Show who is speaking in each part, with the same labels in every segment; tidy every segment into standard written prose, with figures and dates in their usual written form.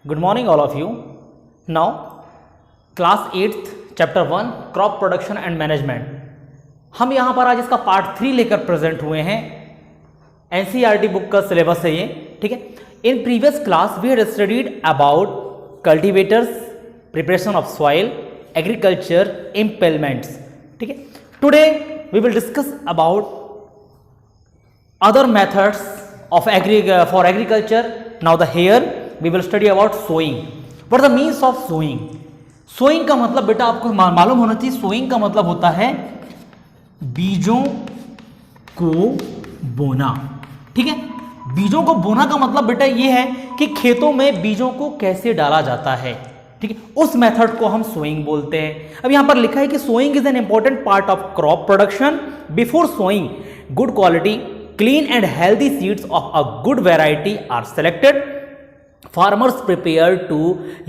Speaker 1: Good morning, all of you. Now, class 8th chapter 1 crop production and management. हम यहाँ पर आज इसका पार्ट 3 लेकर प्रेजेंट हुए हैं। एनसीईआरटी बुक का सिलेबस है ये, ठीक है। In previous class we had studied about cultivators, preparation of soil, agriculture, implements, ठीक है। Today we will discuss about other methods of for agriculture. Now the here we will study about sowing. What are the means of sowing? Sowing का मतलब बेटा आपको मालूम होना चाहिए। sowing का मतलब होता है बीजों को बोना, ठीक है। बीजों को बोना का मतलब बेटा ये है कि खेतों में बीजों को कैसे डाला जाता है, ठीक है। उस मेथड को हम सोइंग बोलते हैं। अब यहां पर लिखा है कि sowing is an important part of crop production. Before sowing good quality clean and healthy seeds of a good variety are selected. Farmers prepare to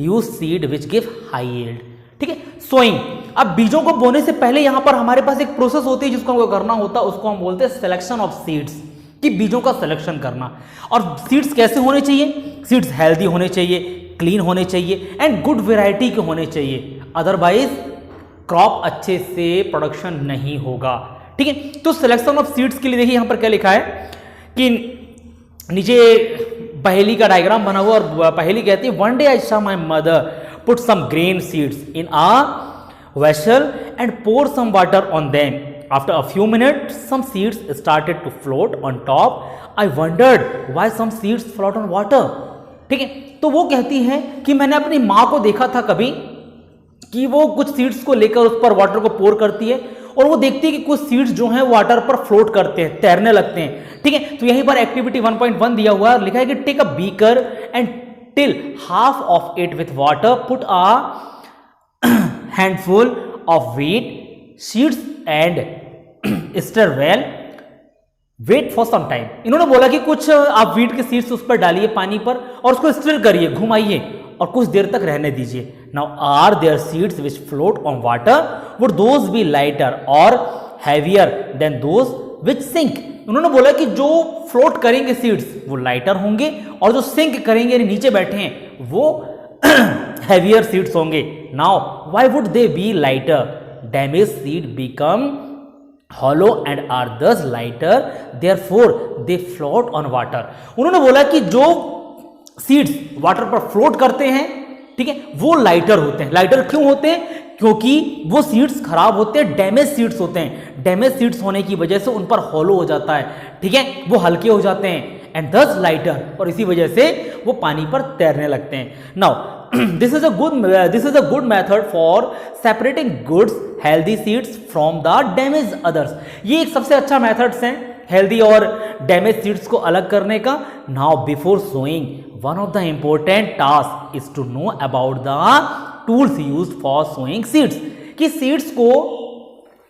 Speaker 1: use seed which give high yield, ठीक है। Sowing, अब बीजों को बोने से पहले यहां पर हमारे पास एक प्रोसेस होती है जिसको हमको करना होता है, उसको हम बोलते हैं सिलेक्शन ऑफ सीड्स, कि बीजों का सिलेक्शन करना। और सीड्स कैसे होने चाहिए? सीड्स हेल्दी होने चाहिए, क्लीन होने चाहिए एंड गुड वेराइटी के होने चाहिए, अदरवाइज क्रॉप अच्छे से प्रोडक्शन नहीं होगा, ठीक है। तो सिलेक्शन ऑफ सीड्स के लिए देखिए यहां पर क्या लिखा है कि नीचे पहेली का डायग्राम बना हुआ और पहेली कहती है one day I saw my mother put some grain seeds in a vessel and pour some water on them. After a few minutes some seeds started to float on top. I wondered why some seeds float on water, ठीक है। तो वो कहती है कि मैंने अपनी माँ को देखा था कभी कि वो कुछ सीड्स को लेकर उस पर वाटर को पोर करती है और वो देखती है कि कुछ सीड्स जो हैं वाटर पर फ्लोट करते हैं, तैरने लगते हैं, ठीक है। तो यहीं पर एक्टिविटी 1.1 दिया हुआ है, लिखा है कि take a beaker and till half of it with water, put a handful of wheat seeds and stir well, wait for some time. इन्होंने बोला कि कुछ आप व्हीट के सीड्स उस पर डालिए पानी पर और उसको स्टिर करिए, घुमाइए और कुछ देर तक रहने दीजिए। Now are there seeds which float on water, would those be lighter और heavier than those which sink. उन्होंने बोला कि जो फ्लोट करेंगे सीड्स वो लाइटर होंगे और जो सिंक करेंगे नीचे बैठे हैं वो हैवियर सीड्स होंगे। Now why would they B lighter? Damage seed become hollow and are thus lighter, therefore they float on water. उन्होंने बोला कि जो सीड्स वाटर पर फ्लोट करते हैं, ठीक है, वो लाइटर होते हैं। लाइटर क्यों होते हैं? क्योंकि वो सीड्स खराब होते हैं, डैमेज सीड्स होते हैं। डैमेज सीड्स होने की वजह से उन पर हॉलो हो जाता है, ठीक है, वो हल्के हो जाते हैं एंड दस लाइटर, और इसी वजह से वो पानी पर तैरने लगते हैं। Now this is a good method for separating goods healthy seeds from the damage others. ये एक सबसे अच्छा मेथड्स हैं हेल्दी और डैमेज सीड्स को अलग करने का। Now before sowing one of the important task is to know about the tools used for sowing seeds, कि सीड्स को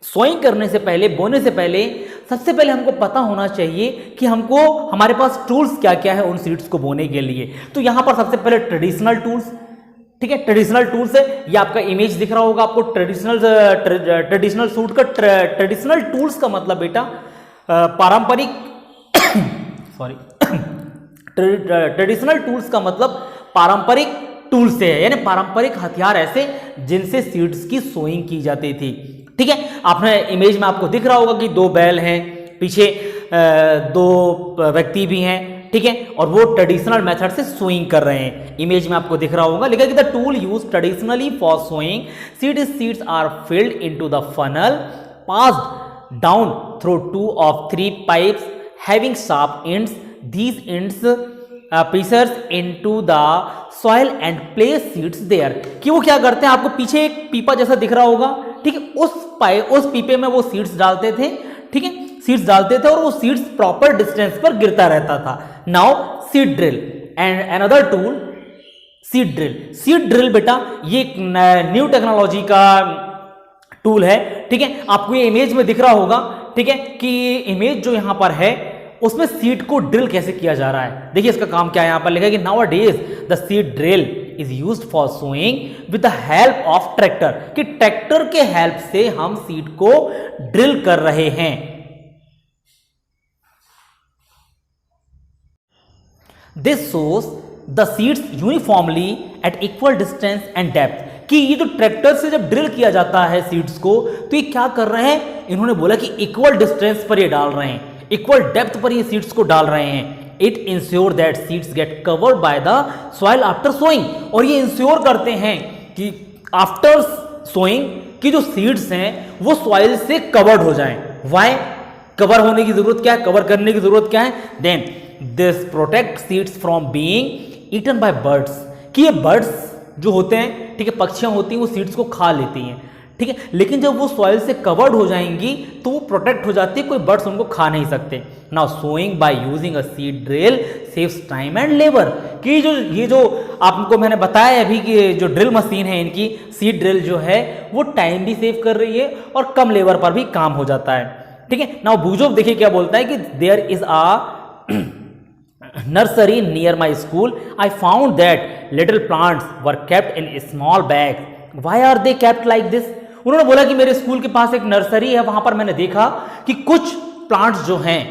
Speaker 1: सोइंग करने से पहले, बोने से पहले सबसे पहले हमको पता होना चाहिए कि हमको हमारे पास टूल्स क्या क्या है उन सीड्स को बोने के लिए। तो यहां पर सबसे पहले ट्रेडिशनल टूल्स, ठीक है, ट्रेडिशनल टूल्स है, ये आपका इमेज दिख रहा होगा आपको। ट्रेडिशनल सूट का ट्रेडिशनल टूल्स का मतलब बेटा पारंपरिक सॉरी ट्रेडिशनल टूल्स का मतलब पारंपरिक टूल्स से है, यानी पारंपरिक हथियार ऐसे जिनसे सीड्स की सोइंग की जाती थी, ठीक है। आपने इमेज में आपको दिख रहा होगा कि दो बैल हैं, पीछे दो व्यक्ति भी हैं, ठीक है, और वो ट्रेडिशनल मेथड से सोइंग कर रहे हैं। इमेज में आपको दिख रहा होगा, लिखा कि the tool use traditionally for sowing seeds are filled into the funnel passed down through 2 or 3 pipes having sharp ends. These ends pressures into the soil and place seeds there. कि वो क्या करते हैं, आपको पीछे एक पीपा जैसा दिख रहा होगा, ठीक है, उस पीपे में वो सीड्स डालते थे, ठीक है, सीड्स डालते थे और वो सीड्स प्रॉपर डिस्टेंस पर गिरता रहता था। Now seed drill and another tool seed drill. Seed drill बेटा ये एक न्यू टेक्नोलॉजी का टूल है, ठीक है। आपको ये इमेज में दिख रहा होगा, ठीक है, कि इमेज जो यहां पर है उसमें सीड को ड्रिल कैसे किया जा रहा है। देखिए इसका काम क्या है, यहां पर लिखा है कि nowadays the seed drill is used for sowing with the help of tractor, कि ट्रैक्टर के हेल्प से हम सीड को ड्रिल कर रहे हैं। This shows the seeds uniformly eight equal distance and depth, कि ये जो ट्रैक्टर से जब ड्रिल किया जाता है सीड्स को, तो ये क्या कर रहे हैं, इन्होंने बोला कि इक्वल डिस्टेंस पर ये डाल रहे हैं, इक्वल डेप्थ पर ये सीड्स को डाल रहे हैं। It ensure that seeds get covered by the soil after sowing, और ये इंश्योर करते हैं कि आफ्टर सोइंग की जो सीड्स हैं वो सॉइल से कवर्ड हो जाएं। वाई कवर होने की जरूरत क्या है, कवर करने की जरूरत क्या है, then this protect seeds from being eaten by birds, कि ये बर्ड्स जो होते हैं, ठीक है, पक्षियां होती हैं, वो सीड्स को खा लेती हैं, ठीक है, लेकिन जब वो सॉइल से कवर्ड हो जाएंगी तो वो प्रोटेक्ट हो जाती है, कोई बर्ड्स उनको खा नहीं सकते। Now sowing by using a seed drill saves time and labour, कि ये जो आपको मैंने बताया अभी कि जो ड्रिल मशीन है इनकी, सीड ड्रिल जो है वो टाइम भी सेव कर रही है और कम लेबर पर भी काम हो जाता है, ठीक है। नाउ बूजोव देखिए क्या बोलता है कि there is a nursery near my school. I found that little plants were kept in small bags. Why are they kept like this? उन्होंने बोला कि मेरे स्कूल के पास एक नर्सरी है, वहां पर मैंने देखा कि कुछ प्लांट्स जो हैं,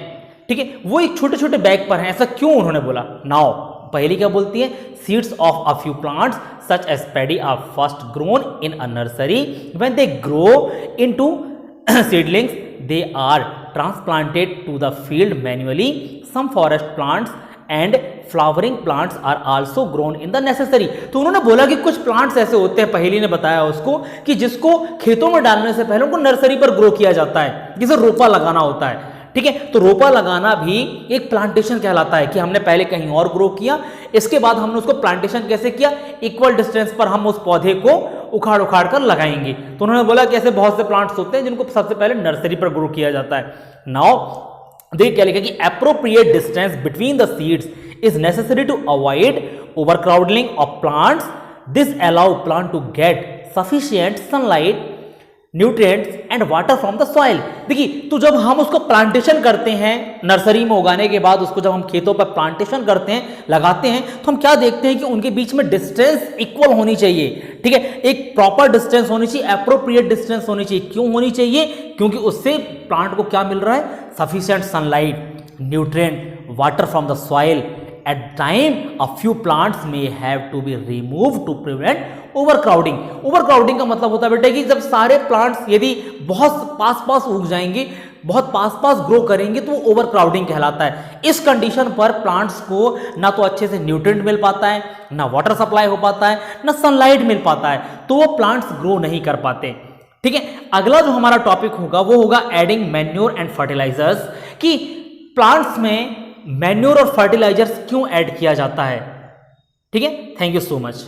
Speaker 1: ठीक है, वो एक छोटे छोटे बैग पर हैं, ऐसा क्यों उन्होंने बोला। नाउ पहली क्या बोलती है, seeds of a few plants such as paddy are first grown in a nursery, when they grow into seedlings they are transplanted to the field manually. Some forest plants and flowering plants are also grown in the necessary. तो उन्होंने बोला कि कुछ plants ऐसे होते हैं, पहेली ने बताया उसको, कि जिसको खेतों में डालने से पहले उनको नर्सरी पर ग्रो किया जाता है, जिसे रोपा लगाना होता है, ठीक है। तो रोपा लगाना भी एक प्लांटेशन कहलाता है, कि हमने पहले कहीं और ग्रो किया, इसके बाद हमने उसको प्लांटेशन कैसे किया, इक्वल डिस्टेंस पर हम उस पौधे को उखाड़ उखाड़ कर लगाएंगे। तो उन्होंने बोला कि ऐसे बहुत से प्लांट्स होते हैं जिनको सबसे पहले नर्सरी पर ग्रो किया जाता है। नाउ देखिए क्या लिखा कि appropriate distance between the seeds is necessary to avoid overcrowding of plants, this allow plant to get sufficient sunlight, nutrients and water from the soil. देखिए, तो जब हम उसको प्लांटेशन करते हैं नर्सरी में उगाने के बाद, उसको जब हम खेतों पर प्लांटेशन करते हैं, लगाते हैं, तो हम क्या देखते हैं कि उनके बीच में डिस्टेंस इक्वल होनी चाहिए, ठीक है, एक प्रॉपर डिस्टेंस होनी चाहिए, एप्रोप्रिएट डिस्टेंस होनी चाहिए। क्यों होनी चाहिए, क्योंकि उससे प्लांट को क्या मिल रहा है, sufficient sunlight, nutrient, water from the soil. At time, a few plants may have to be removed to prevent overcrowding. Overcrowding का मतलब होता है बेटा कि जब सारे प्लांट्स यदि बहुत पास पास उग जाएंगे, बहुत पास पास ग्रो करेंगे, तो वो ओवरक्राउडिंग कहलाता है। इस कंडीशन पर प्लांट्स को ना तो अच्छे से न्यूट्रिएंट मिल पाता है, ना वाटर सप्लाई हो पाता है, ना सनलाइट मिल पाता है, तो वो प्लांट्स ग्रो नहीं कर पाते, ठीक है। अगला जो हमारा टॉपिक होगा वो होगा एडिंग मैन्योर एंड फर्टिलाइजर्स, कि प्लांट्स में मैन्योर और फर्टिलाइजर्स क्यों ऐड किया जाता है, ठीक है। Thank you so much.